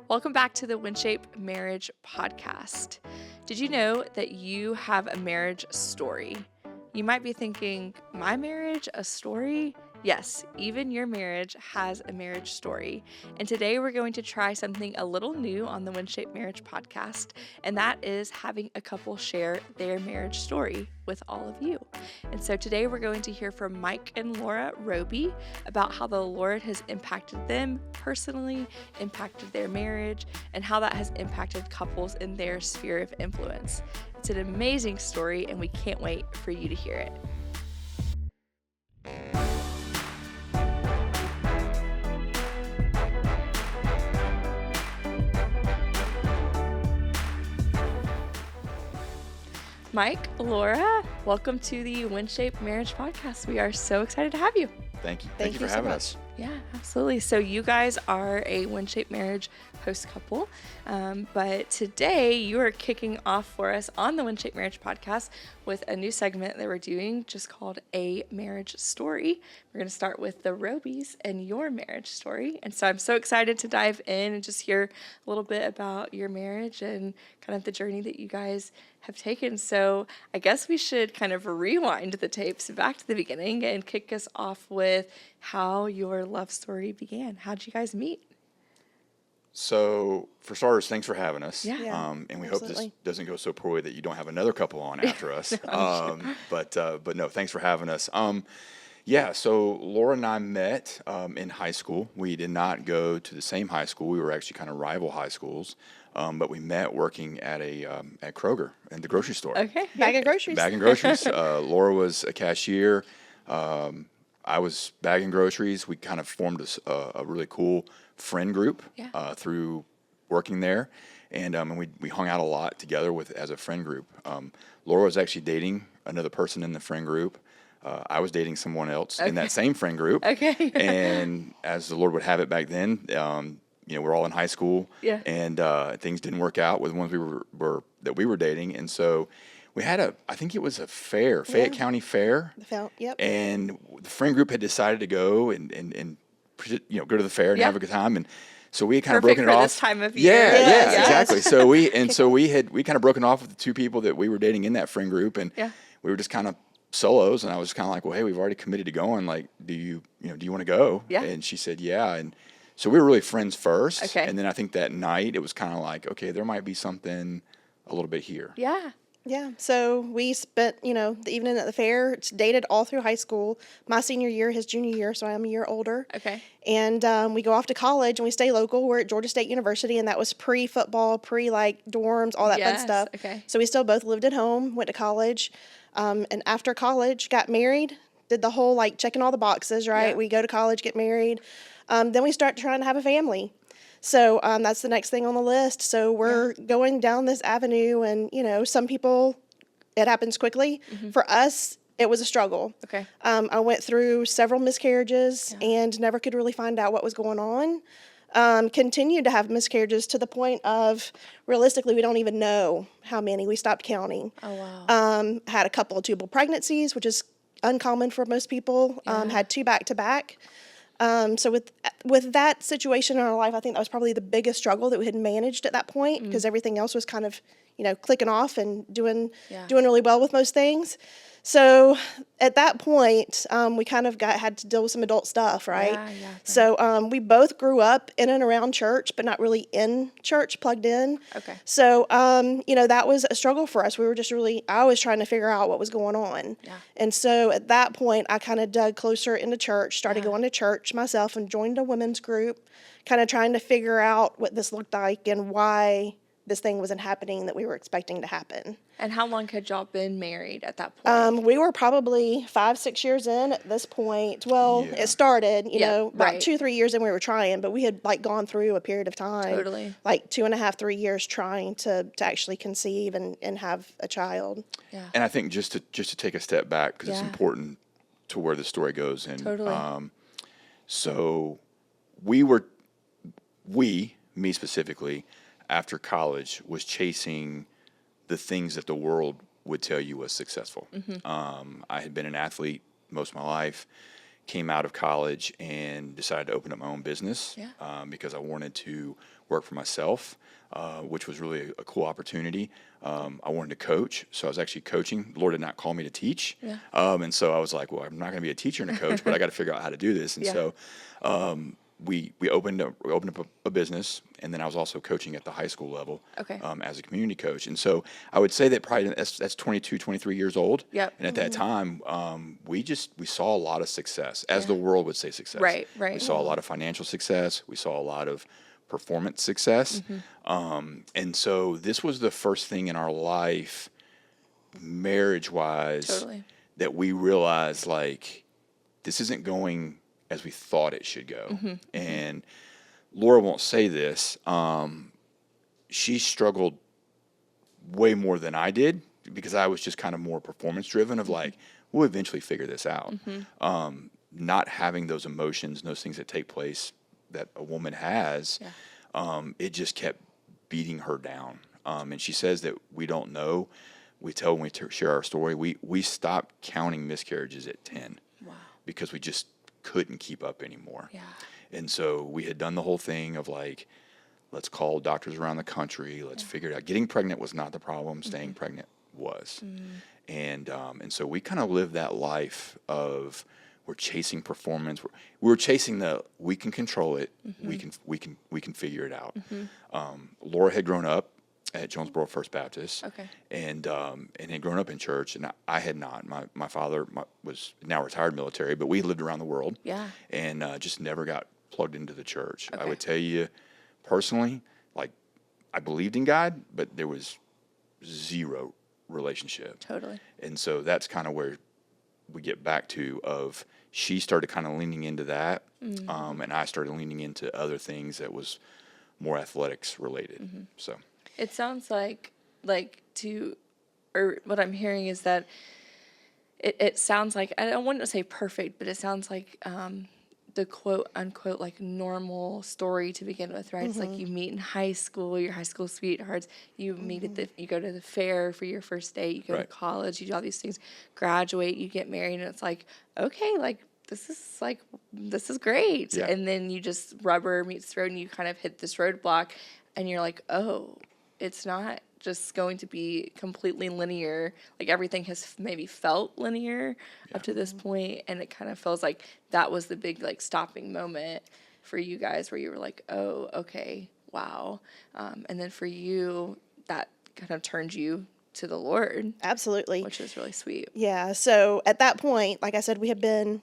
Welcome back to the WinShape Marriage Podcast. Did you know that you have a marriage story? You might be thinking, my marriage, a story? Yes, even your marriage has a marriage story. And today we're going to try something a little new on the WinShape Marriage Podcast, and that is having a couple share their marriage story with all of you. And so today we're going to hear from Mike and Lora Roby about how the Lord has impacted them personally, impacted their marriage, and how that has impacted couples in their sphere of influence. It's an amazing story, and we can't wait for you to hear it. Mike, Lora, welcome to the WinShape Marriage Podcast. We are so excited to have you. Thank you. Thank you for having us. Yeah, absolutely. So you guys are a WinShape Marriage Host Couple, but today you are kicking off for us on the WinShape Marriage Podcast with a new segment that we're doing just called A Marriage Story. We're going to start with the Robys and your marriage story. And so I'm so excited to dive in and just hear a little bit about your marriage and kind of the journey that you guys have taken. So I guess we should kind of rewind the tapes back to the beginning and kick us off with how your love story began. How'd you guys meet? So, for starters, thanks for having us. Yeah. And we absolutely. hope this doesn't go so poorly that you don't have another couple on after us. But no, thanks for having us. So Lora and I met in high school. We did not go to the same high school. We were actually kind of rival high schools. But we met working at at Kroger in the grocery store. Okay. Bag of groceries. Bagging groceries. Lora was a cashier. I was bagging groceries. We kind of formed a really cool friend group through working there, and we hung out a lot together as a friend group. Lora was actually dating another person in the friend group. I was dating someone else in that same friend group. Okay. And as the Lord would have it back then, we're all in high school, and things didn't work out with the ones we were dating, and so we had I think it was a fair, Fayette County Fair. Yep. And the friend group had decided to go and go to the fair and have a good time, and so we had kind of broken it off. This time of year. Yeah, exactly. So we kind of broken off with the two people that we were dating in that friend group, and we were just kind of solos. And I was kind of like, well, hey, we've already committed to going. Like, do you want to go? Yeah. And she said, yeah. And so we were really friends first. Okay. And then I think that night it was kind of like, okay, there might be something a little bit here. Yeah. Yeah. So we spent, the evening at the fair. It's dated all through high school. My senior year, his junior year, so I'm a year older. Okay. And we go off to college and we stay local. We're at Georgia State University, and that was pre-football, dorms, all that fun stuff. Okay. So we still both lived at home, went to college, and after college, got married. Did the whole checking all the boxes, right? Yeah. We go to college, get married. Then we start trying to have a family. So that's the next thing on the list. So we're going down this avenue, and, some people, it happens quickly. Mm-hmm. For us, it was a struggle. Okay. I went through several miscarriages and never could really find out what was going on. Continued to have miscarriages to the point of, realistically, we don't even know how many. We stopped counting. Oh, wow. Had a couple of tubal pregnancies, which is uncommon for most people. Had 2 back-to-back. So with that situation in our life, I think that was probably the biggest struggle that we had managed at that point, because everything else was kind of, clicking off and doing really well with most things. So at that point, we kind of had to deal with some adult stuff, right? Yeah. So we both grew up in and around church, but not really in church, plugged in. Okay. So, that was a struggle for us. We were just I was trying to figure out what was going on. Yeah. And so at that point, I kind of dug closer into church, started going to church myself, and joined a women's group, kind of trying to figure out what this looked like and why this thing wasn't happening that we were expecting to happen. And how long had y'all been married at that point? We were probably 5-6 years in at this point. Well, it started, about 2-3 years in we were trying, but we had gone through a period of time. Totally. 2.5-3 years trying to actually conceive and have a child. Yeah. And I think just to take a step back, because it's important to where the story goes. And Totally. So me specifically, after college, was chasing the things that the world would tell you was successful. Mm-hmm. I had been an athlete most of my life, came out of college and decided to open up my own business because I wanted to work for myself, which was really a cool opportunity. I wanted to coach, so I was actually coaching. The Lord did not call me to teach, and so I was like, well, I'm not going to be a teacher and a coach, but I got to figure out how to do this. And so we opened up a business, and then I was also coaching at the high school level as a community coach. And so I would say that probably that's 22, 23 years old. Yep. And at that time, we saw a lot of success, as the world would say success. Right. We saw a lot of financial success. We saw a lot of performance success. And so this was the first thing in our life, marriage-wise, that we realized, like, this isn't going as we thought it should go. And Lora won't say this. She struggled way more than I did because I was just kind of more performance driven of like, we'll eventually figure this out. Not having those emotions, those things that take place that a woman has, it just kept beating her down. And she says that we don't know. We tell when we share our story, we stopped counting miscarriages at 10 because we just couldn't keep up anymore. And so we had done the whole thing of like, let's call doctors around the country. Let's figure it out. Getting pregnant was not the problem. Staying pregnant was. And so we kind of lived that life of we're chasing performance. We were chasing we can control it. We can figure it out. Lora had grown up at Jonesboro First Baptist, and had grown up in church, and I had not. My father was now retired military, but we lived around the world, and just never got plugged into the church. I would tell you personally, like, I believed in God, but there was zero relationship. And so that's kind of where we get back to of she started kind of leaning into that, and I started leaning into other things that was more athletics related. So. It sounds like or what I'm hearing is that it sounds like, I don't want to say perfect, but it sounds like the quote unquote like normal story to begin with, right? It's like you meet in high school, your high school sweethearts, you meet you go to the fair for your first date, you go to college, you do all these things, graduate, you get married, and it's like, okay, like this is great. And then you just rubber meets the road and you kind of hit this roadblock and you're like, oh, it's not just going to be completely linear. Like everything has maybe felt linear up to this point, and it kind of feels like that was the big like stopping moment for you guys where you were like, oh, okay, wow. And then for you, that kind of turned you to the Lord. Absolutely. Which is really sweet. Yeah. So at that point, like I said, we had been,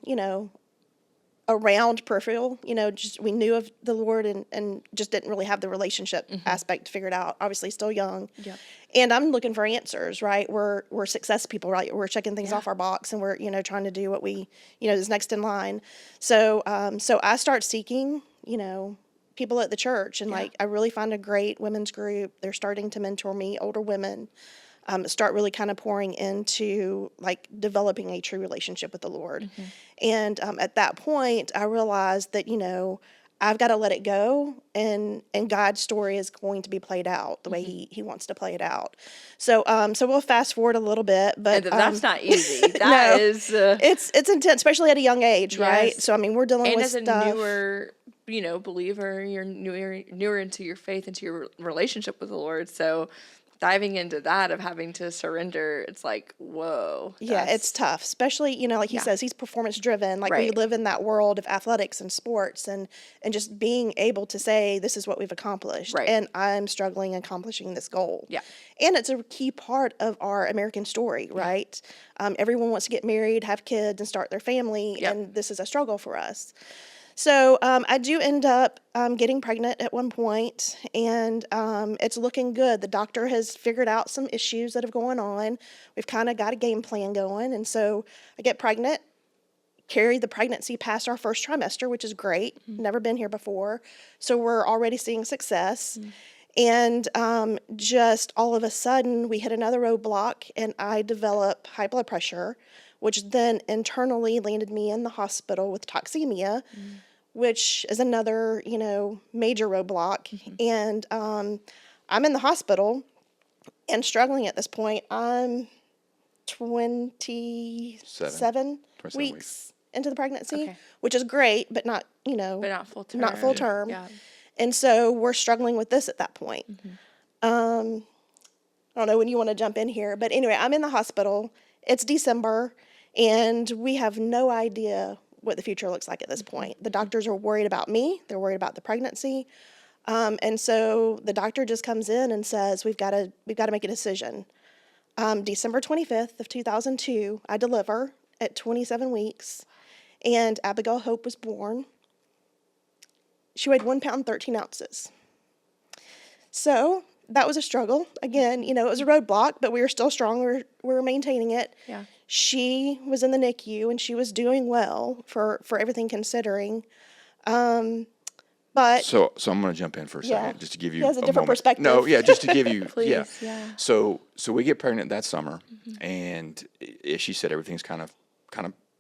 around peripheral, just we knew of the Lord and just didn't really have the relationship aspect figured out. Obviously still young. And I'm looking for answers, right? We're success people, right? We're checking things off our box and we're, trying to do what we, is next in line. So I start seeking, people at the church, and like, I really find a great women's group. They're starting to mentor me, older women. Start really kind of pouring into like developing a true relationship with the Lord. And at that point, I realized that, I've got to let it go, and God's story is going to be played out the way He wants to play it out. So we'll fast forward a little bit, but that's not easy. That is it's intense, especially at a young age, right? So I mean, we're dealing with stuff. And as a newer, believer, you're newer into your faith, into your relationship with the Lord. So diving into that of having to surrender, it's like, whoa. Yeah, it's tough, especially, like he says, he's performance driven. Like we live in that world of athletics and sports and just being able to say, this is what we've accomplished. And I'm struggling accomplishing this goal. And it's a key part of our American story, right? Everyone wants to get married, have kids, and start their family. And this is a struggle for us. So I do end up getting pregnant at one point, and it's looking good. The doctor has figured out some issues that have going on. We've kind of got a game plan going, and so I get pregnant, carry the pregnancy past our first trimester, which is great. Never been here before, so we're already seeing success. And just all of a sudden, we hit another roadblock, and I develop high blood pressure, which then internally landed me in the hospital with toxemia, which is another, major roadblock. And I'm in the hospital and struggling at this point. I'm 27 weeks into the pregnancy, Okay. which is great, but not, But not full term. not full term. Yeah. And so we're struggling with this at that point. I don't know when you want to jump in here, but anyway, I'm in the hospital. It's December, and we have no idea what the future looks like at this point. The doctors are worried about me. They're worried about the pregnancy. And so the doctor just comes in and says, we've got to make a decision. December 25th of 2002, I deliver at 27 weeks, and Abigail Hope was born. She weighed 1 pound, 13 ounces. So that was a struggle. Again, it was a roadblock, but we were still strong. We were maintaining it. Yeah. She was in the NICU, and she was doing well for everything considering. But So I'm going to jump in for a second, just to give you he has a different moment. perspective. No, yeah, just to give you, Please, yeah. yeah. So we get pregnant that summer, and as she said, everything's kind of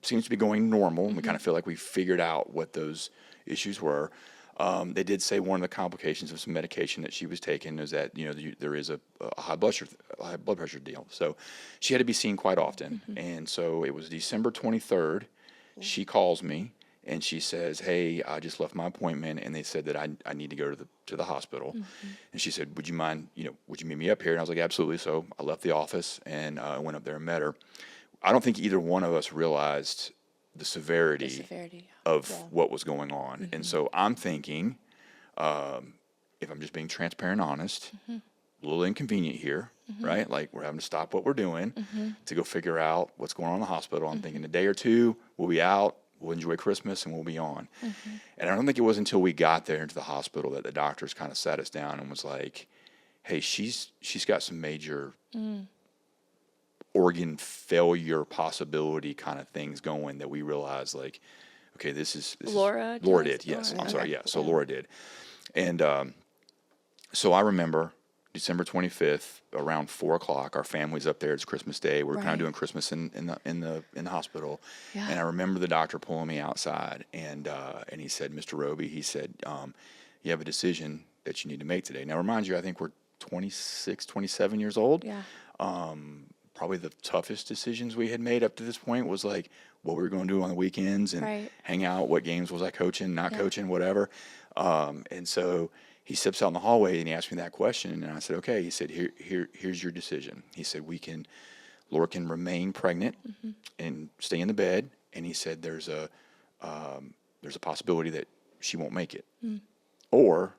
seems to be going normal, and we kind of feel like we figured out what those issues were. They did say one of the complications of some medication that she was taking is that there is a high blood pressure deal. So she had to be seen quite often, and so it was December 23rd. She calls me. And she says, "Hey, I just left my appointment, and they said that I need to go to the hospital." And she said, "Would you mind? Would you meet me up here?" And I was like, "Absolutely." So I left the office and I went up there and met her. I don't think either one of us realized the severity of what was going on. And so I'm thinking, if I'm just being transparent and honest, a little inconvenient here, right? Like we're having to stop what we're doing to go figure out what's going on in the hospital. I'm thinking a day or two, we'll be out. We'll enjoy Christmas and we'll be on. And I don't think it was until we got there into the hospital that the doctors kind of sat us down and was like, "Hey, she's got some major organ failure possibility kind of things going," that we realized, like, okay, this is Lora did. Yes. I'm sorry. Yeah. So Okay. Lora did. And so I remember December 25th around 4:00. Our family's up there. It's Christmas Day. We're kind of doing Christmas in the hospital. Yeah. And I remember the doctor pulling me outside, and he said, "Mr. Roby," he said, "you have a decision that you need to make today." Now, remind you, I think we're 26, 27 years old. Yeah. Probably the toughest decisions we had made up to this point was like what we were going to do on the weekends and hang out. What games was I coaching, not coaching, whatever. And so he steps out in the hallway and he asked me that question, and I said, "Okay." He said, here's your decision." He said, Laura can remain pregnant and stay in the bed, and he said there's a possibility that she won't make it, or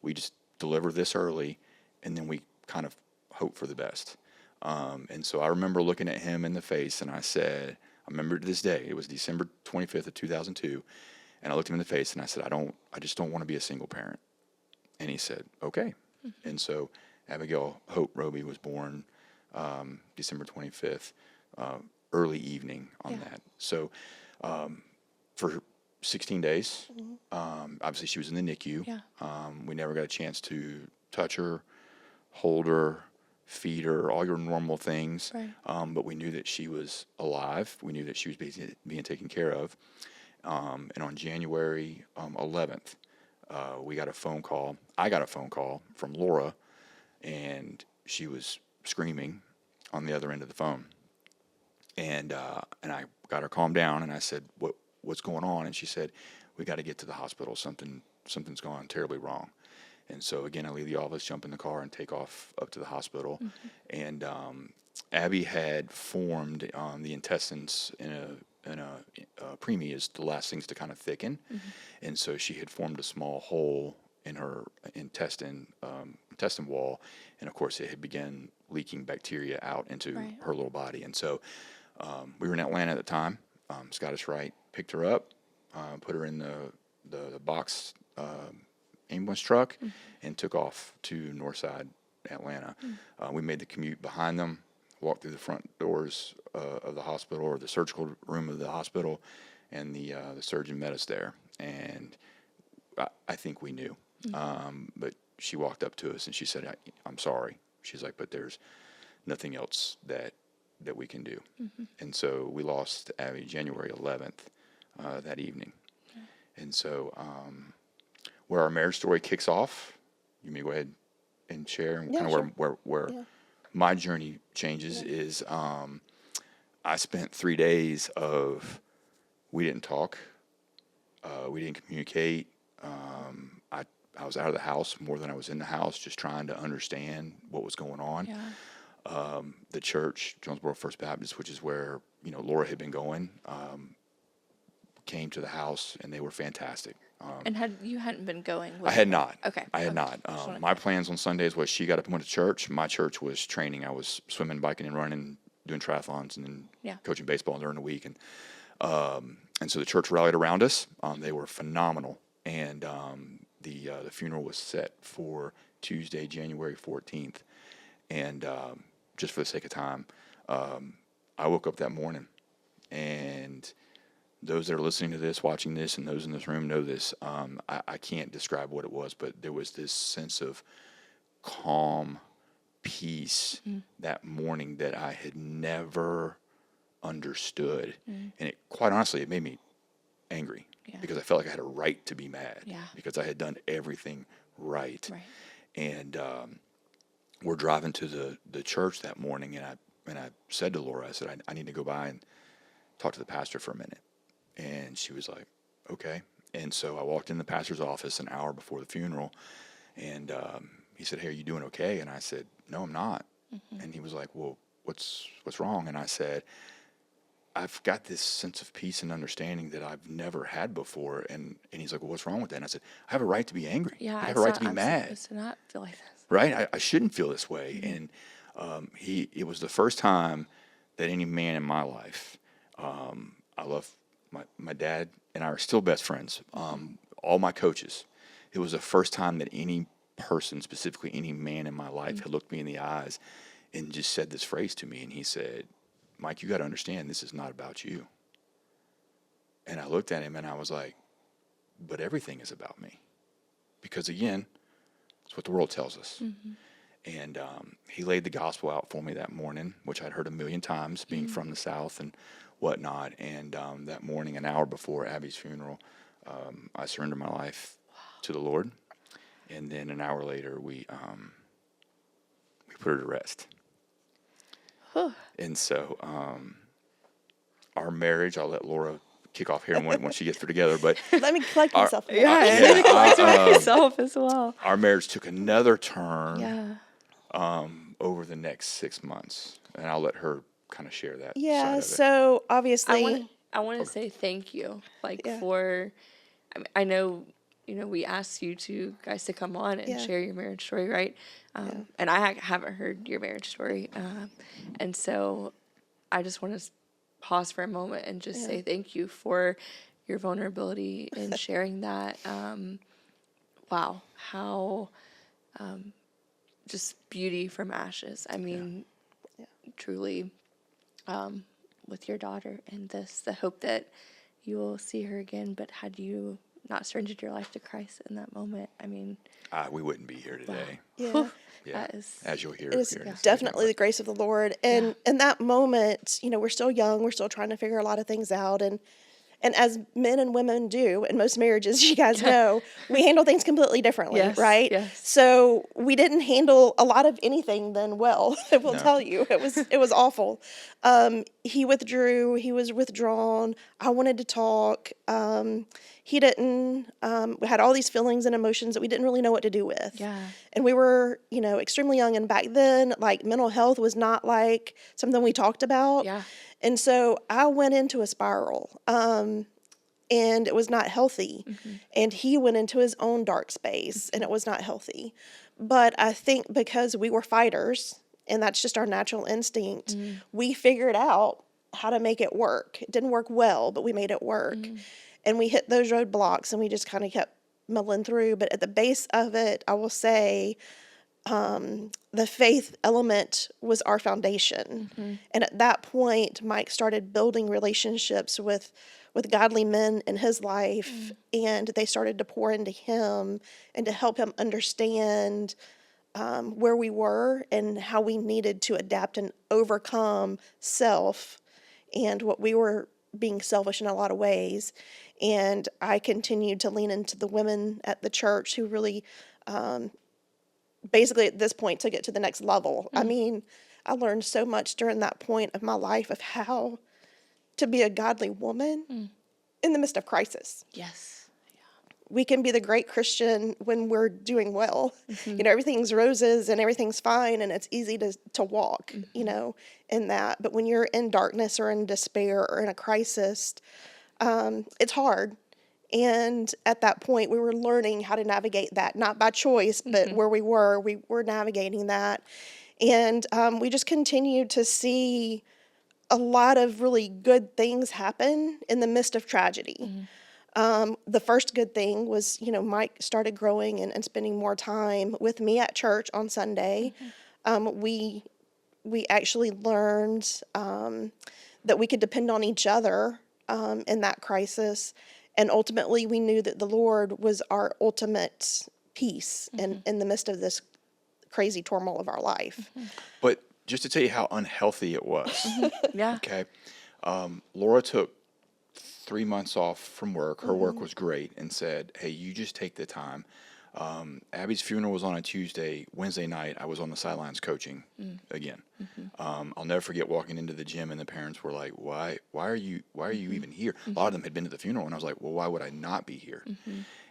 we just deliver this early, and then we kind of hope for the best. And so I remember looking at him in the face, and I said, I remember to this day, it was December 25th of 2002, and I looked him in the face and I said, I just don't want to be a single parent. And he said, "Okay." And so Abigail Hope Roby was born December 25th, early evening on that. So for 16 days, obviously she was in the NICU. Yeah. We never got a chance to touch her, hold her, feed her, all your normal things. Right. But we knew that she was alive. We knew that she was being taken care of. And on January 11th, we got a phone call. I got a phone call from Lora, and she was screaming on the other end of the phone. And I got her calmed down, and I said, "What's going on?" And she said, "We got to get to the hospital. Something's gone terribly wrong." And so again, I leave the office, jump in the car, and take off up to the hospital. And Abby had formed the intestines in a preemie is the last things to kind of thicken, and so she had formed a small hole in her intestine wall, and of course it had begun leaking bacteria out into her little body. And so we were in Atlanta at the time. Scottish Rite picked her up, put her in the box ambulance truck, and took off to Northside Atlanta. We made the commute behind them, walked through the front doors of the hospital, or the surgical room of the hospital, and the surgeon met us there. And I think we knew. But she walked up to us and she said, I'm sorry. She's like, but there's nothing else that we can do. And so we lost Abby January 11th that evening. And so where our marriage story kicks off, you may go ahead and share, and kind of where my journey changes is I spent 3 days of we didn't talk. We didn't communicate. I was out of the house more than I was in the house, just trying to understand what was going on. Yeah. The church, Jonesboro First Baptist, which is where, Lora had been going, came to the house, and they were fantastic. And you hadn't been going? I had not. Okay. I had not. My plans on Sundays was she got up and went to church. My church was training. I was swimming, biking, and running, doing triathlons, and then coaching baseball during the week. And so the church rallied around us. They were phenomenal. And the funeral was set for Tuesday, January 14th. And just for the sake of time, I woke up that morning, and those that are listening to this, watching this, and those in this room know this. I can't describe what it was, but there was this sense of calm peace that morning that I had never understood. And it, quite honestly, it made me angry because I felt like I had a right to be mad because I had done everything right. And we're driving to the church that morning, and I said to Lora, I said, I need to go by and talk to the pastor for a minute. And she was like, okay. And so I walked in the pastor's office an hour before the funeral, and he said, hey, are you doing okay? And I said, no, I'm not. And he was like, well, what's wrong? And I said, I've got this sense of peace and understanding that I've never had before. And he's like, well, what's wrong with that? And I said, I have a right to be angry. I have a right to be mad. I'm supposed to not feel like this. Right? I shouldn't feel this way. And it was the first time that any man in my life, I love my dad and I are still best friends. All my coaches, it was the first time that any person, specifically any man in my life, had looked me in the eyes and just said this phrase to me. And he said, Mike, you got to understand, this is not about you. And I looked at him and I was like, but everything is about me. Because again, it's what the world tells us. And he laid the gospel out for me that morning, which I'd heard a million times, being from the South and whatnot. And that morning, an hour before Abby's funeral, I surrendered my life to the Lord. And then an hour later, we put her to rest. And so our marriage, I'll let Lora kick off here when she gets her together. But let me collect myself. Collect myself as well. Our marriage took another turn over the next 6 months. And I'll let her kind of share that. Yeah, side of so obviously. I want to say thank you, for, I know, we asked you guys to come on and share your marriage story, right? And I haven't heard your marriage story. And so I just want to pause for a moment and just say thank you for your vulnerability in sharing that. Wow, how just beauty from ashes. I mean, truly, with your daughter and the hope that you will see her again. But had you not surrendered your life to Christ in that moment, I mean, we wouldn't be here today. Wow. That is, as you'll hear. It is definitely the grace of the Lord. And in that moment, we're still young. We're still trying to figure a lot of things out. And as men and women do in most marriages, you guys know, we handle things completely differently, right? Yes. So we didn't handle a lot of anything then well, I will tell you. It was awful. He withdrew. He was withdrawn. I wanted to talk. He didn't. We had all these feelings and emotions that we didn't really know what to do with. Yeah. And we were, extremely young. And back then, mental health was not something we talked about. Yeah. And so I went into a spiral, and it was not healthy. And he went into his own dark space, and it was not healthy. But I think because we were fighters, and that's just our natural instinct, we figured out how to make it work. It didn't work well, but we made it work. And we hit those roadblocks, and we just kind of kept mulling through. But at the base of it, I will say, the faith element was our foundation. And at that point, Mike started building relationships with godly men in his life, and they started to pour into him and to help him understand where we were and how we needed to adapt and overcome self and what we were being selfish in a lot of ways. And I continued to lean into the women at the church who really basically at this point took it to the next level. I mean, I learned so much during that point of my life of how to be a godly woman in the midst of crisis. Yes. We can be the great Christian when we're doing well. Everything's roses and everything's fine and it's easy to walk, in that. But when you're in darkness or in despair or in a crisis, it's hard. And at that point, we were learning how to navigate that, not by choice, but where we were navigating that. And we just continued to see a lot of really good things happen in the midst of tragedy. The first good thing was, Mike started growing and spending more time with me at church on Sunday. We actually learned that we could depend on each other in that crisis. And ultimately, we knew that the Lord was our ultimate peace in the midst of this crazy turmoil of our life. But just to tell you how unhealthy it was. Yeah. Okay. Lora took 3 months off from work. Her work was great, and said, hey, you just take the time. Abby's funeral was on a Tuesday. Wednesday night, I was on the sidelines coaching again. I'll never forget walking into the gym, and the parents were like, why are you even here? A lot of them had been to the funeral, and I was like, well, why would I not be here?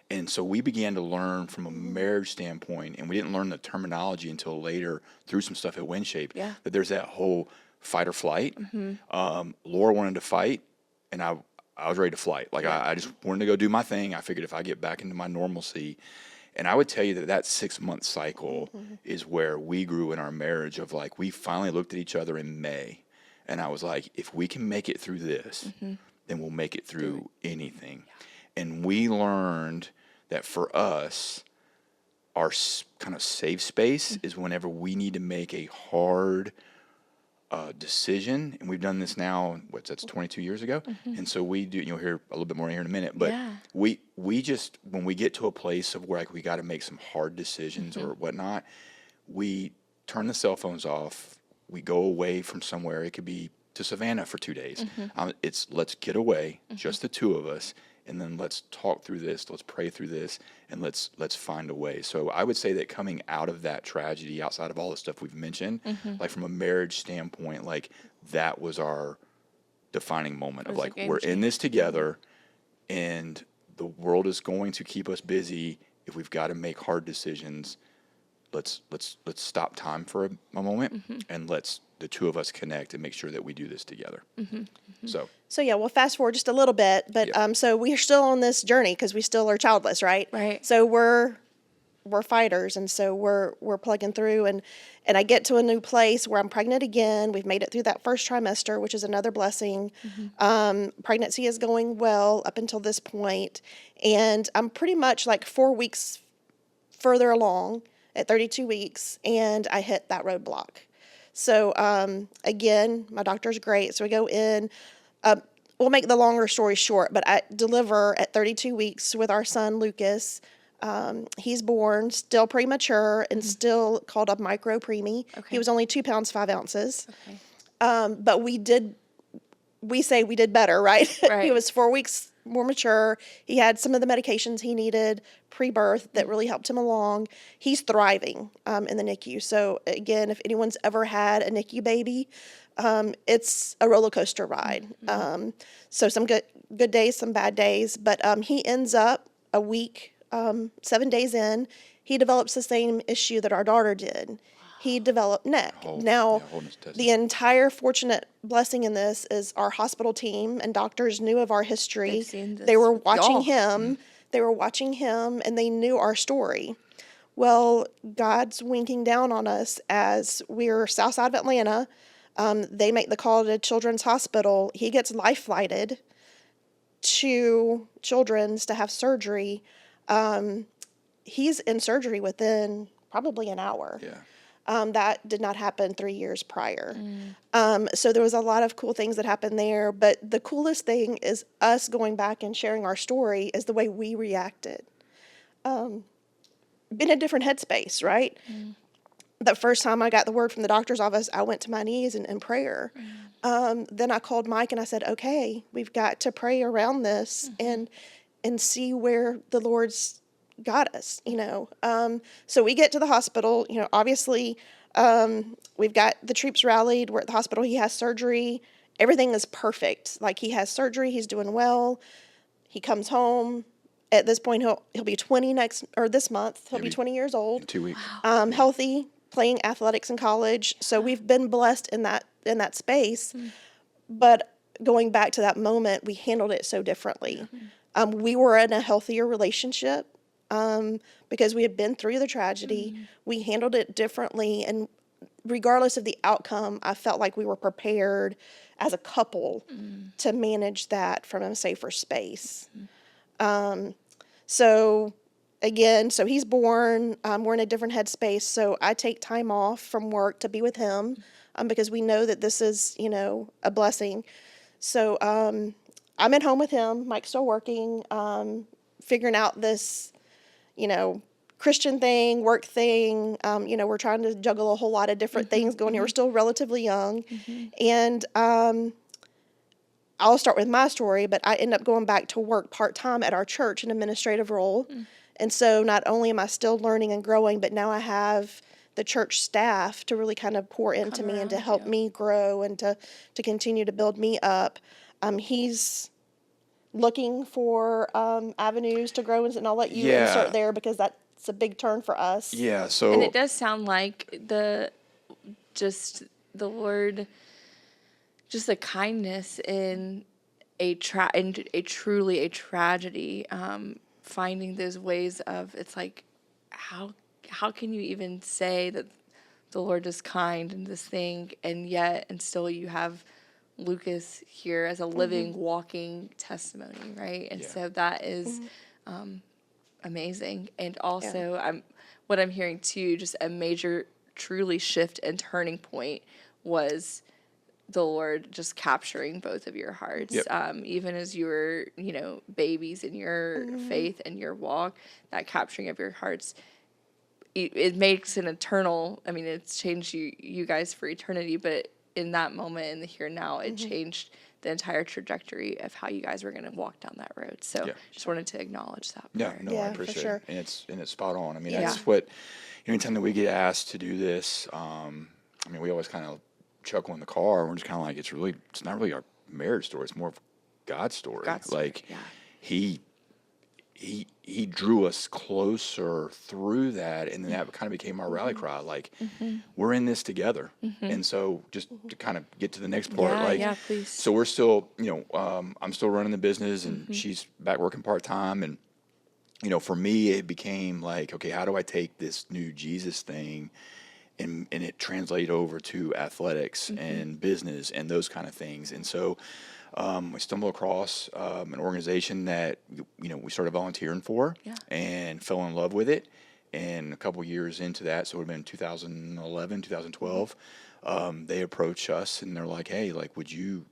And so we began to learn from a marriage standpoint, and we didn't learn the terminology until later through some stuff at WinShape, that there's that whole fight or flight. Lora wanted to fight, and I was ready to flight. Like, I just wanted to go do my thing. I figured if I get back into my normalcy. And I would tell you that 6-month cycle is where we grew in our marriage of, like, we finally looked at each other in May. And I was like, if we can make it through this, then we'll make it through anything. And we learned that for us, our kind of safe space is whenever we need to make a hard decision, and we've done this now, that's 22 years ago, and so we do, you'll hear a little bit more here in a minute, but we just, when we get to a place of where, like, we got to make some hard decisions or whatnot, we turn the cell phones off, we go away from somewhere. It could be to Savannah for 2 days. It's let's get away, just the two of us, and then let's talk through this, let's pray through this, and let's find a way. So I would say that coming out of that tragedy, outside of all the stuff we've mentioned, like from a marriage standpoint, like that was our defining moment of, like, we're in this together, and the world is going to keep us busy. If we've got to make hard decisions, let's stop time for a moment, and let's the two of us connect and make sure that we do this together. So yeah, we'll fast forward just a little bit, but so we're still on this journey because we still are childless, right? Right. So we're fighters, and so we're plugging through, and I get to a new place where I'm pregnant again. We've made it through that first trimester, which is another blessing. Pregnancy is going well up until this point, and I'm pretty much like 4 weeks further along at 32 weeks, and I hit that roadblock. So, again, my doctor's great. So we go in, we'll make the longer story short, but I deliver at 32 weeks with our son, Lucas. He's born still premature and still called a micro preemie. Okay. He was only 2 pounds, 5 ounces. Okay. But we say we did better, right? He was 4 weeks more mature. He had some of the medications he needed pre-birth that really helped him along. He's thriving in the NICU. So again, if anyone's ever had a NICU baby, it's a roller coaster ride. So some good days, some bad days, but he ends up a week, 7 days in, he develops the same issue that our daughter did. He developed neck. The entire fortunate blessing in this is our hospital team and doctors knew of our history. They were watching him. They were watching him, and they knew our story. Well, God's winking down on us as we're south side of Atlanta. They make the call to Children's Hospital. He gets life flighted to Children's to have surgery. He's in surgery within probably an hour. That did not happen 3 years prior. So there was a lot of cool things that happened there. But the coolest thing is us going back and sharing our story is the way we reacted. In a different headspace, right? The first time I got the word from the doctor's office, I went to my knees in prayer. Then I called Mike and I said, okay, we've got to pray around this and see where the Lord's got us, So we get to the hospital, obviously, we've got the troops rallied. We're at the hospital. He has surgery. Everything is perfect. Like, he has surgery. He's doing well. He comes home. At this point, he'll be 20 this month. He'll be 20 years old. In 2 weeks. Healthy, playing athletics in college. So we've been blessed in that space. But going back to that moment, we handled it so differently. We were in a healthier relationship because we had been through the tragedy. We handled it differently, and regardless of the outcome, I felt like we were prepared as a couple to manage that from a safer space. So he's born, we're in a different headspace. So I take time off from work to be with him, because we know that this is, a blessing. So, I'm at home with him. Mike's still working, figuring out this, Christian thing, work thing. We're trying to juggle a whole lot of different things going here. We're still relatively young. And, I'll start with my story, but I end up going back to work part-time at our church, an administrative role. And so not only am I still learning and growing, but now I have the church staff to really kind of pour into me and to help me grow and to continue to build me up. He's looking for avenues to grow, and I'll let you insert there because that's a big turn for us. Yeah, so... And it does sound like the Lord... just the kindness in truly a tragedy, finding those ways of, it's like, how can you even say that the Lord is kind in this thing, and still you have Lucas here as a living, walking testimony, right? And so that is amazing. And also, what I'm hearing too, just a major, truly shift and turning point was the Lord just capturing both of your hearts, even as you were, babies in your faith and your walk, that capturing of your hearts, it makes an eternal, it's changed you guys for eternity, but in that moment, in the here and now, it changed the entire trajectory of how you guys were going to walk down that road. So just wanted to acknowledge that. I appreciate it. And it's spot on. That's what, anytime that we get asked to do this, we always kind of chuckle in the car. We're just kind of like, it's not really our marriage story. It's more of God's story. He drew us closer through that, and then that kind of became our rally cry. Like, we're in this together. And so, just to kind of get to the next part, please. So we're still, I'm still running the business, and she's back working part time, and for me, it became like, okay, how do I take this new Jesus thing and it translate over to athletics and business and those kind of things? And so we stumbled across an organization that, we started volunteering for and fell in love with it. And a couple years into that, so it would have been 2011, 2012, they approached us and they're like, hey, like, would you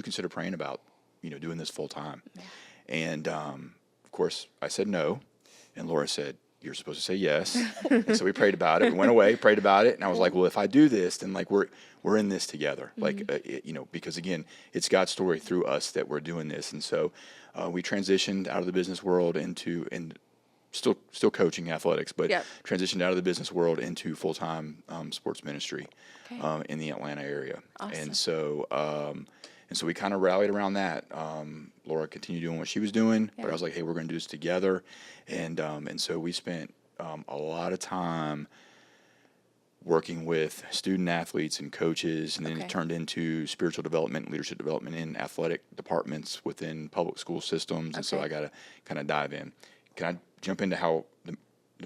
consider praying about, doing this full time? And of course I said no. And Lora said, you're supposed to say yes. And so we prayed about it. We went away, prayed about it. And I was like, well, if I do this, then like we're in this together. Like, because again, it's God's story through us that we're doing this. And so we transitioned out of the business world into, and still coaching athletics, but transitioned out of the business world into full-time sports ministry in the Atlanta area. Awesome. And so we kind of rallied around that. Lora continued doing what she was doing, but I was like, hey, we're going to do this together. And so we spent a lot of time working with student athletes and coaches, and then it turned into spiritual development and leadership development in athletic departments within public school systems. And so I got to kind of dive in. Can I jump into how the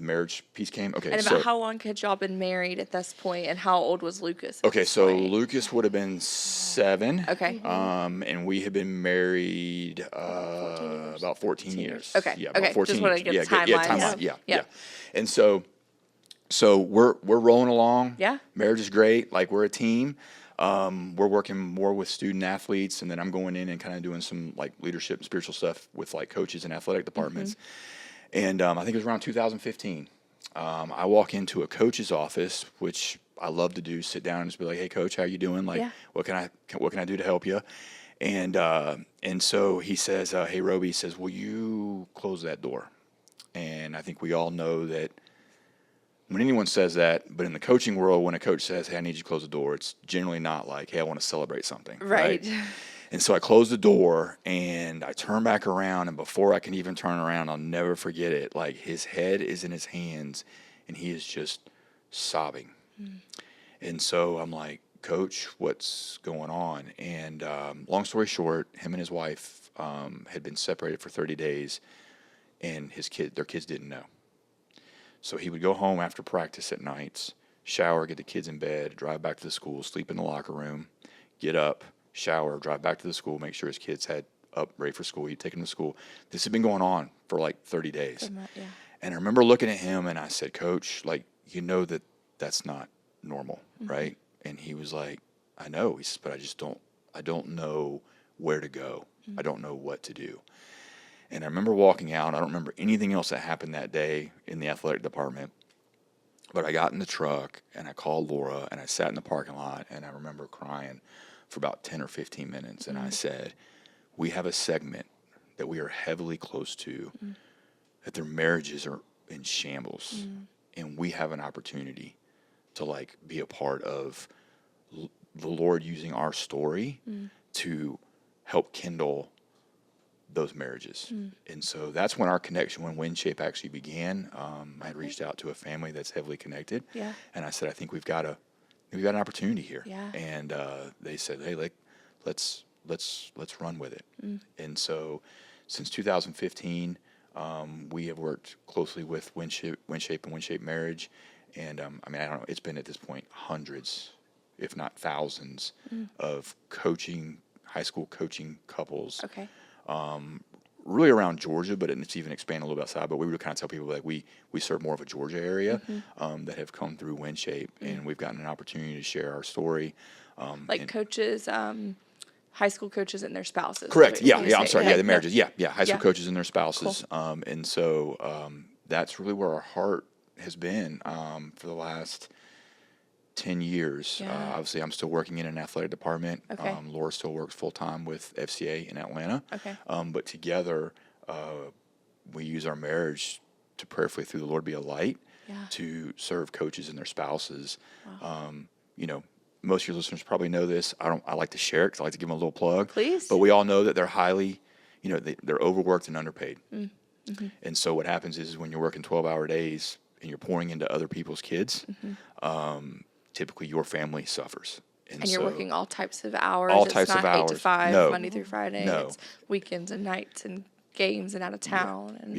marriage piece came? Okay. And about how long had y'all been married at this point, and how old was Lucas? Okay, so Lucas would have been 7. Okay. And we had been married about 14 years. Okay. Yeah, about 14 Just want to get timelines. Yeah. And so we're rolling along. Yeah. Marriage is great. Like, we're a team. We're working more with student athletes, and then I'm going in and kind of doing some like leadership and spiritual stuff with like coaches and athletic departments. And I think it was around 2015. I walk into a coach's office, which I love to do, sit down and just be like, hey, coach, how you doing? Like, what can I do to help you? And so he says, hey, Roby, he says, will you close that door? And I think we all know that when anyone says that, but in the coaching world, when a coach says, hey, I need you to close the door, it's generally not like, hey, I want to celebrate something. Right. And so I closed the door and I turned back around, and before I can even turn around, I'll never forget it. Like, his head is in his hands and he is just sobbing. And so I'm like, Coach, what's going on? And long story short, him and his wife had been separated for 30 days, and their kids didn't know. So he would go home after practice at nights, shower, get the kids in bed, drive back to the school, sleep in the locker room, get up, shower, drive back to the school, make sure his kids had up ready for school. He'd take them to school. This had been going on for like 30 days. Yeah. And I remember looking at him and I said, Coach, like, you know that's not normal, right? And he was like, I know. He says, but I don't know where to go. I don't know what to do. And I remember walking out. I don't remember anything else that happened that day in the athletic department. But I got in the truck and I called Lora and I sat in the parking lot, and I remember crying for about 10 or 15 minutes. And I said, we have a segment that we are heavily close to, that their marriages are in shambles. And we have an opportunity to like be a part of the Lord using our story to help kindle those marriages. And so that's when our connection, when WinShape actually began. I had reached out to a family that's heavily connected. Yeah. And I said, I think we've got an opportunity here. Yeah. And they said, hey, let's run with it. And so since 2015, we have worked closely with WinShape and WinShape Marriage. And I don't know, it's been at this point hundreds, if not thousands, of high school coaching couples. Okay. Really around Georgia, but it's even expanded a little bit outside. But we would kind of tell people that we serve more of a Georgia area that have come through WinShape, and we've gotten an opportunity to share our story. Coaches, high school coaches and their spouses. Correct. Yeah. I'm sorry. Right? Yeah, the marriages. Yeah. High school Yeah. coaches and their spouses. Cool. And so that's really where our heart has been for the last 10 years. Yeah. Obviously, I'm still working in an athletic department. Okay. Laura still works full-time with FCA in Atlanta. Okay. But together, we use our marriage to prayerfully, through the Lord, be a light to serve coaches and their spouses. Wow. Most of your listeners probably know this. I like to share it because I like to give them a little plug. Please. But we all know that they're highly, they're overworked and underpaid. And so what happens is when you're working 12-hour days and you're pouring into other people's kids, typically your family suffers. And you're working all types of hours. All it's types not of 8 hours. to 5, No. Monday through Friday. No. It's weekends and nights and games and out of town. And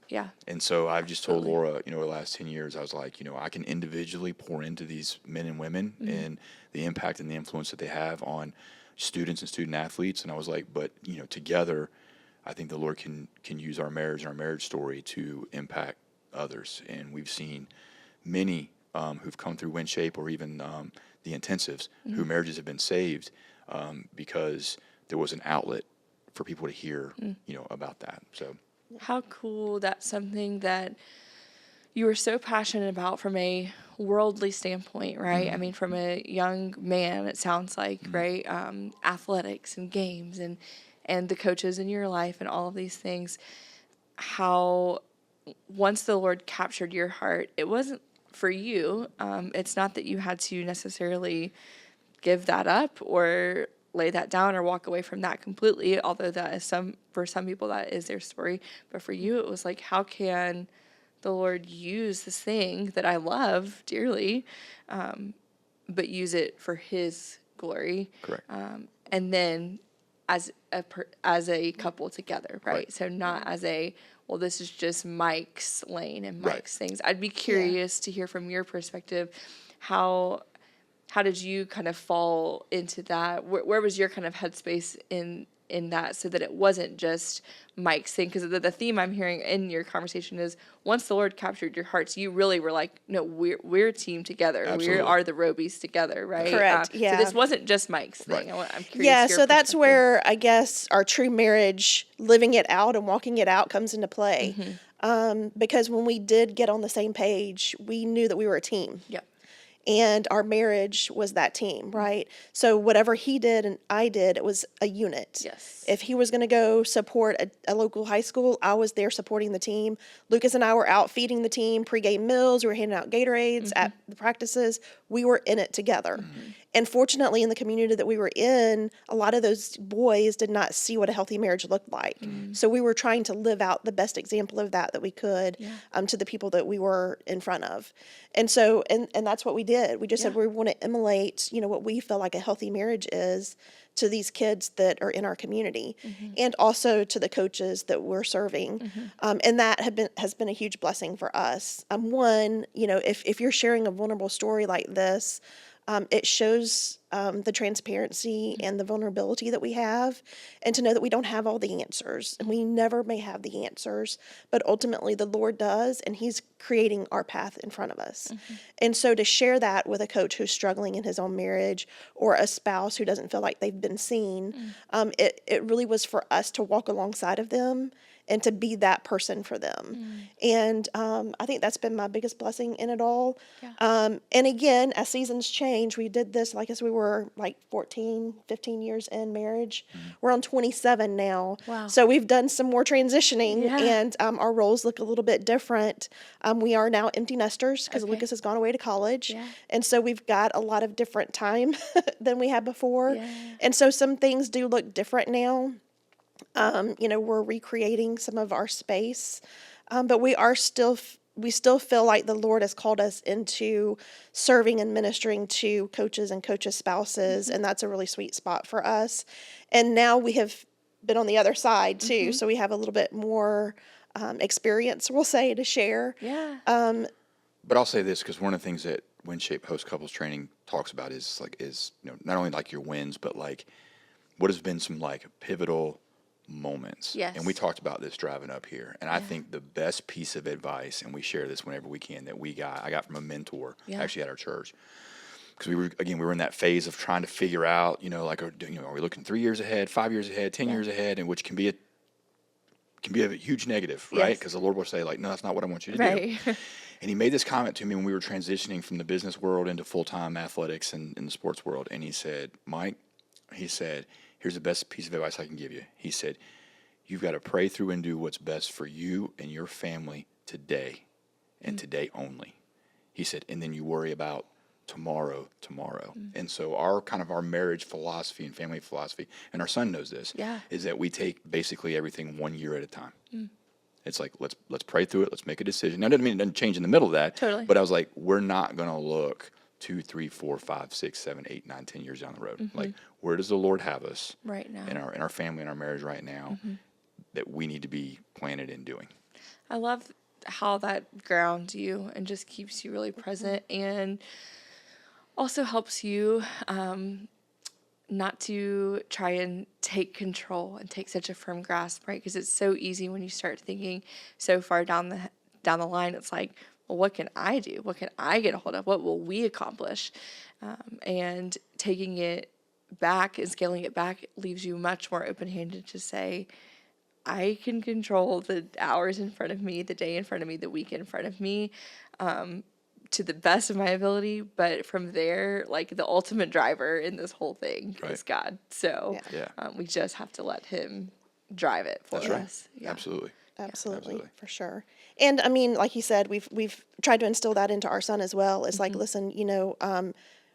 yeah. And so I've just told Totally. Lora, the last 10 years, I was like, I can individually pour into these men and women and the impact and the influence that they have on students and student athletes. And I was like, but, together, I think the Lord can use our marriage and our marriage story to impact others. And we've seen many who've come through WinShape or even the intensives whose marriages have been saved because there was an outlet for people to hear, about that. So How cool that's something that you were so passionate about from a worldly standpoint, right? I mean, from a young man, it sounds like, right? Athletics and games and the coaches in your life and all of these things. How once the Lord captured your heart, it wasn't for you. It's not that you had to necessarily give that up or lay that down or walk away from that completely, although that is for some people that is their story. But for you, it was like, how can the Lord use this thing that I love dearly, but use it for His glory? correct. And then as a couple together, right? So not as well, this is just Mike's lane and Mike's things. I'd be curious to hear from your perspective, how did you kind of fall into that? Where was your kind of headspace in that, so that it wasn't just Mike's thing? Because the theme I'm hearing in your conversation is, once the Lord captured your hearts, you really were like, no, we're a team together. Absolutely. We are the Robys together, right? Correct, yeah. So this wasn't just Mike's thing. Right. I'm curious. Yeah, your so that's perspective. where I guess our true marriage, living it out and walking it out, comes into play. Because when we did get on the same page, we knew that we were a team. Yep. And our marriage was that team, right? So whatever he did and I did, it was a unit. Yes. If he was going to go support a local high school, I was there supporting the team. Lucas and I were out feeding the team, pregame meals. We were handing out Gatorades at the practices. We were in it together. And fortunately, in the community that we were in, a lot of those boys did not see what a healthy marriage looked like. So we were trying to live out the best example of that we could to the people that we were in front of. And so, and that's what we did. We just said we want to emulate, what we feel like a healthy marriage is to these kids that are in our community, and also to the coaches that we're serving. And that has been a huge blessing for us. One, if you're sharing a vulnerable story like this, it shows the transparency and the vulnerability that we have, and to know that we don't have all the answers, and we never may have the answers, but ultimately the Lord does, and He's creating our path in front of us. And so to share that with a coach who's struggling in his own marriage, or a spouse who doesn't feel like they've been seen, it really was for us to walk alongside of them and to be that person for them. And I think that's been my biggest blessing in it all. And again, as seasons change, we did this as we were 14, 15 years in marriage. We're on 27 now. Wow. So we've done some more transitioning, and our roles look a little bit different. We are now empty nesters because Lucas has gone away to college. And so we've got a lot of different time than we had before. And so some things do look different now. We're recreating some of our space, but we still feel like the Lord has called us into serving and ministering to coaches and coaches' spouses, and that's a really sweet spot for us. And now we have been on the other side too, so we have a little bit more experience, we'll say, to share. But I'll say this, because one of the things that WinShape Host Couples training talks about is not only your wins, but what has been some pivotal moments. And we talked about this driving up here. And I think the best piece of advice, and we share this whenever we can, that I got from a mentor actually at our church. Because we were in that phase of trying to figure out, are we looking 3 years ahead, 5 years ahead, 10 years ahead, and which can be a huge negative, right? Because the Lord will say, no, that's not what I want you to do. And He made this comment to me when we were transitioning from the business world into full-time athletics and in the sports world. And He said, Mike, here's the best piece of advice I can give you. He said, you've got to pray through and do what's best for you and your family today, and today only. He said, and then you worry about tomorrow. And so our marriage philosophy and family philosophy, and our son knows this, is that we take basically everything 1 year at a time. It's let's pray through it. Let's make a decision. Now, it doesn't mean it doesn't change in the middle of that. Totally. But I was we're not going to look 2, 3, 4, 5, 6, 7, 8, 9, 10 years down the road. Where does the Lord have us right now in our family and our marriage right now that we need to be planted in doing? I love how that grounds you and just keeps you really present, and also helps you not to try and take control and take such a firm grasp, right? Because it's so easy when you start thinking so far down the line. It's well, what can I do? What can I get a hold of? What will we accomplish? And taking it back and scaling it back leaves you much more open-handed to say, I can control the hours in front of me, the day in front of me, the week in front of me, to the best of my ability. But from there, the ultimate driver in this whole thing is God. So we just have to let Him drive it for us. Yeah. Absolutely, for sure. And I mean, like you said, we've tried to instill that into our son as well. It's listen,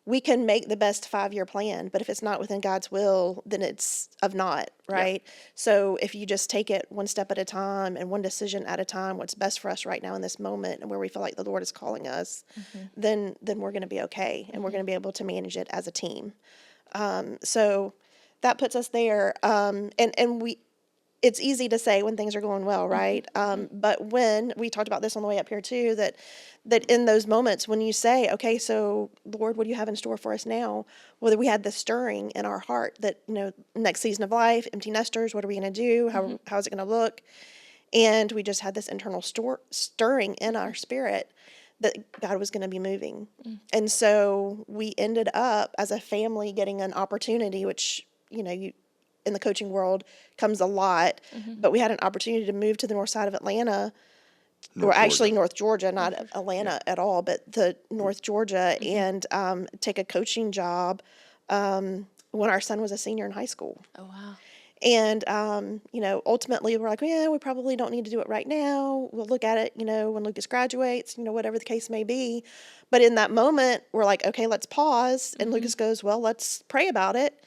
we can make the best 5-year plan, but if it's not within God's will, then it's of naught, right? Yeah. So if you just take it one step at a time and one decision at a time, what's best for us right now in this moment and where we feel like the Lord is calling us, then we're going to be okay, and we're going to be able to manage it as a team. So that puts us there. And it's easy to say when things are going well, right? But when we talked about this on the way up here too, that in those moments when you say, okay, so Lord, what do you have in store for us now? Whether we had this stirring in our heart that, next season of life, empty nesters, what are we going to do? How is it going to look? And we just had this internal stirring in our spirit that God was going to be moving. And so we ended up as a family getting an opportunity, which, in the coaching world comes a lot, but we had an opportunity to move to the north side of Atlanta, North Georgia, not Atlanta at all, but the North Georgia, and take a coaching job when our son was a senior in high school. Oh, wow. And, ultimately we're like, yeah, we probably don't need to do it right now. We'll look at it, when Lucas graduates, whatever the case may be. But in that moment, we're like, okay, let's pause. And Lucas goes, well, let's pray about it.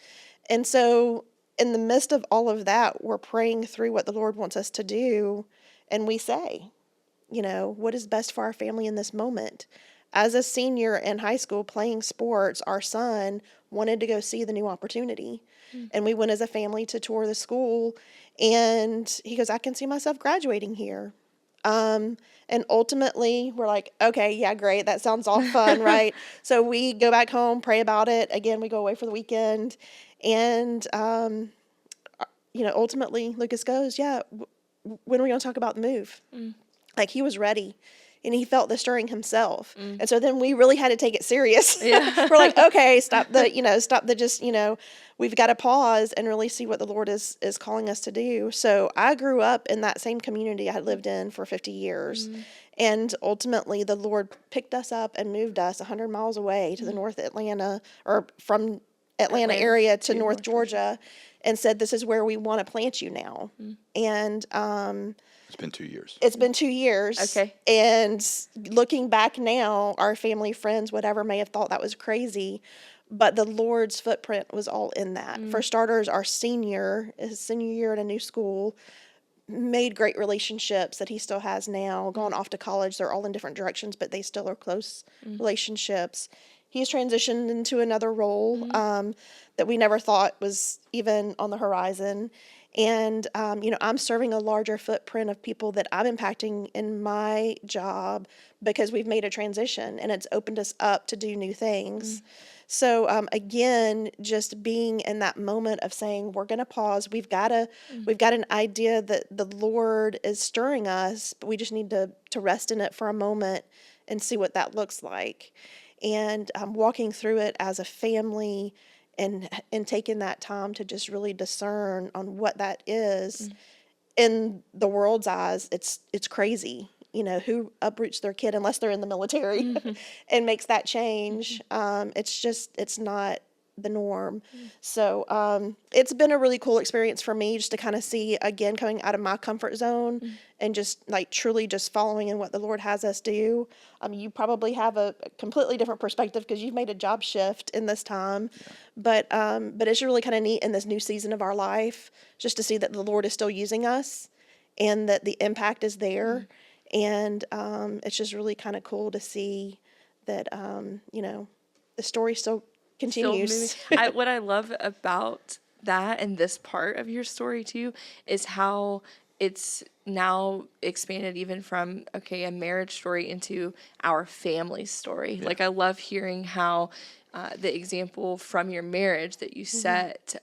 And so in the midst of all of that, we're praying through what the Lord wants us to do. And we say, what is best for our family in this moment? As a senior in high school playing sports, our son wanted to go see the new opportunity. And we went as a family to tour the school. And he goes, I can see myself graduating here. And ultimately, we're like, okay, yeah, great. That sounds all fun, right? So we go back home, pray about it. Again, we go away for the weekend. And, ultimately, Lucas goes, yeah, when are we going to talk about the move? Like, he was ready. And he felt the stirring himself. And so then we really had to take it serious. Yeah. We're like, okay, stop the just, we've got to pause and really see what the Lord is calling us to do. So I grew up in that same community I had lived in for 50 years. And ultimately the Lord picked us up and moved us 100 miles away to the North Atlanta, or from Atlanta area to North Georgia, and said, this is where we want to plant you now. And, it's been 2 years. It's been 2 years. Okay. And looking back now, our family, friends, whatever, may have thought that was crazy, but the Lord's footprint was all in that. For starters, his senior year at a new school, made great relationships that he still has now, gone off to college. They're all in different directions, but they still are close relationships. He's transitioned into another role that we never thought was even on the horizon. And, I'm serving a larger footprint of people that I'm impacting in my job because we've made a transition and it's opened us up to do new things. So, again, just being in that moment of saying, we're going to pause. We've got an idea that the Lord is stirring us, but we just need to rest in it for a moment and see what that looks like. And walking through it as a family and taking that time to just really discern on what that is. In the world's eyes, it's crazy. Who uproots their kid unless they're in the military and makes that change. It's not the norm. So it's been a really cool experience for me just to kind of see, again, coming out of my comfort zone and just like truly just following in what the Lord has us do. You probably have a completely different perspective because you've made a job shift in this time. Yeah. But it's really kind of neat in this new season of our life just to see that the Lord is still using us and that the impact is there. And it's just really kind of cool to see that, the story still continues. What I love about that and this part of your story too is how it's now expanded even from, a marriage story into our family story. Yeah. Like, I love hearing how the example from your marriage that you set,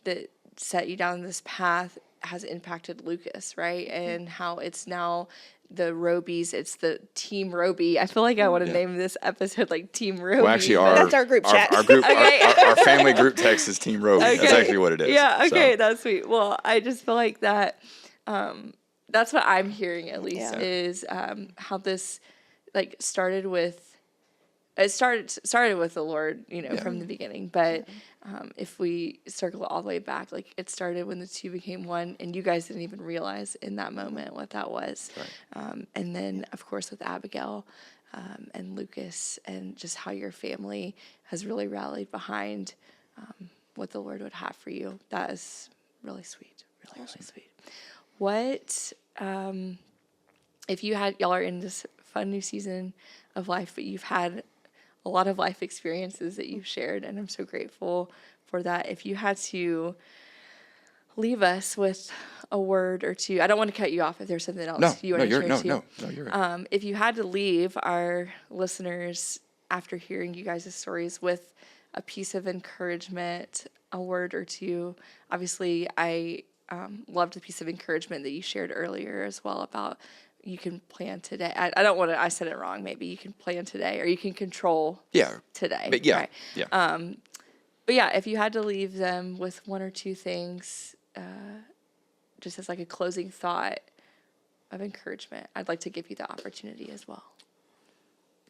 that set you down this path has impacted Lucas, right? And how it's now the Robys, it's the Team Roby. I feel like I want to name this episode like Team Roby. Well, actually, that's our group chat. Our group, our family group text is Team Roby. Okay. That's actually what it is. Yeah, okay, that's sweet. Well, I just feel like that, that's what I'm hearing at least, is how this started with the Lord, from the beginning. But if we circle it all the way back, it started when the two became one, and you guys didn't even realize in that moment what that was. Right. And then, of course, with Abigail and Lucas, and just how your family has really rallied behind what the Lord would have for you. That is really sweet. Really, awesome. Really sweet. What, if you had, y'all are in this fun new season of life, but you've had a lot of life experiences that you've shared, and I'm so grateful for that. If you had to leave us with a word or two, I don't want to cut you off if there's something else you want to share too. No, you're right. If you had to leave our listeners after hearing you guys' stories with a piece of encouragement, a word or two, obviously I loved the piece of encouragement that you shared earlier as well about you can plan today. I don't want to, I said it wrong. Maybe you can plan today or you can control today. But yeah. Right? Yeah. But yeah, if you had to leave them with one or two things, just as like a closing thought of encouragement, I'd like to give you the opportunity as well.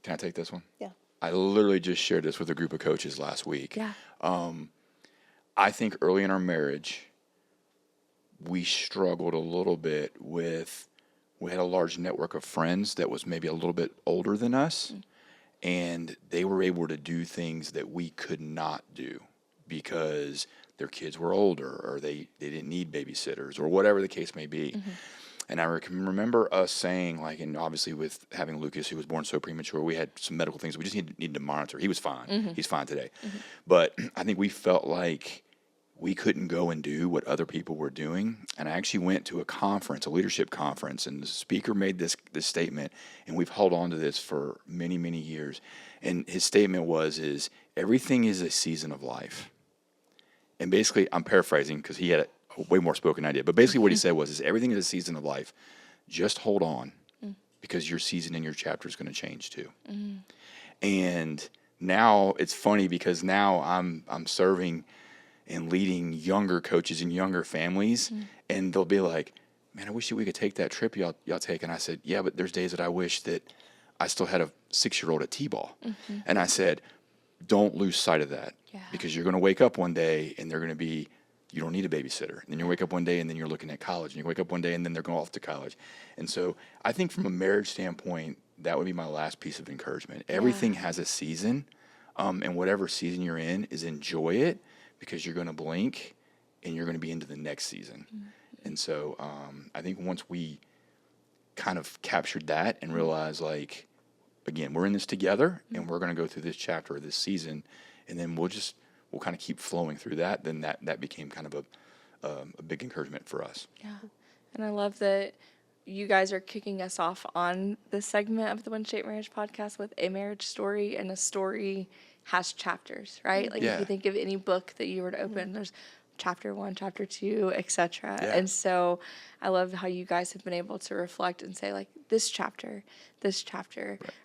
Can I take this one? Yeah. I literally just shared this with a group of coaches last week. Yeah. I think early in our marriage, we struggled a little bit with, we had a large network of friends that was maybe a little bit older than us, and they were able to do things that we could not do because their kids were older, or they didn't need babysitters, or whatever the case may be. And I can remember us saying, like, and obviously with having Lucas, who was born so premature, we had some medical things we just needed to monitor. He was fine. He's fine today. But I think we felt like we couldn't go and do what other people were doing. And I actually went to a conference, a leadership conference, and the speaker made this statement, and we've held on to this for many, many years. And his statement is everything is a season of life. And basically, I'm paraphrasing because he had a way more spoken idea, but basically what he said is everything is a season of life. Just hold on, because your season and your chapter is going to change too. And now it's funny because now I'm serving and leading younger coaches and younger families, and they'll be like, man, I wish that we could take that trip y'all take. And I said, yeah, but there's days that I wish that I still had a 6-year-old at T-ball. And I said, don't lose sight of that, because you're going to wake up one day and they're going to be, you don't need a babysitter. And then you wake up one day and then you're looking at college, and you wake up one day and then they're going off to college. And so I think from a marriage standpoint, that would be my last piece of encouragement. Everything has a season, and whatever season you're in is enjoy it, because you're going to blink and you're going to be into the next season. And so I think once we kind of captured that and realized, like, again, we're in this together and we're going to go through this chapter of this season, and then we'll kind of keep flowing through that, then that became kind of a big encouragement for us. Yeah. And I love that you guys are kicking us off on this segment of the WinShape Marriage Podcast with a marriage story, and a story has chapters, right? Like if you think of any book that you were to open, there's chapter 1, chapter 2, etc. And so I love how you guys have been able to reflect and say, like, this chapter,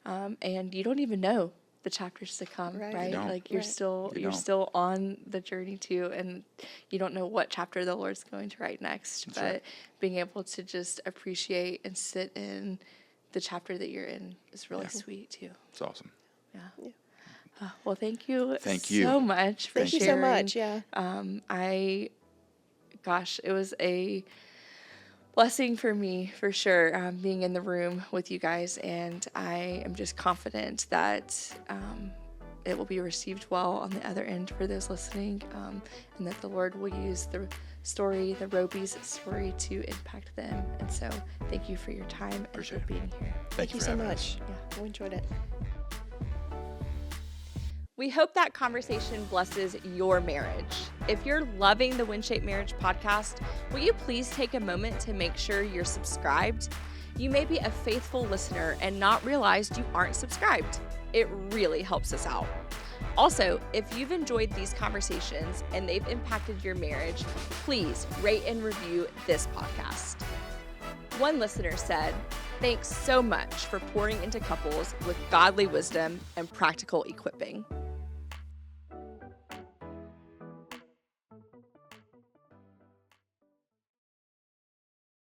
and you don't even know the chapters to come, right? Like you're still on the journey too, and you don't know what chapter the Lord's going to write next. But being able to just appreciate and sit in the chapter that you're in is really sweet too. It's awesome. Yeah. Well, thank you so much for sharing. Thank you so much. It was a blessing for me, for sure, being in the room with you guys, and I am just confident that it will be received well on the other end for those listening, and that the Lord will use the Robys story to impact them. And so thank you for your time and for being here. Thank you so much. Yeah, we enjoyed it. We hope that conversation blesses your marriage. If you're loving the WinShape Marriage Podcast, will you please take a moment to make sure you're subscribed? You may be a faithful listener and not realize you aren't subscribed. It really helps us out. Also, if you've enjoyed these conversations and they've impacted your marriage, please rate and review this podcast. One listener said, "Thanks so much for pouring into couples with godly wisdom and practical equipping."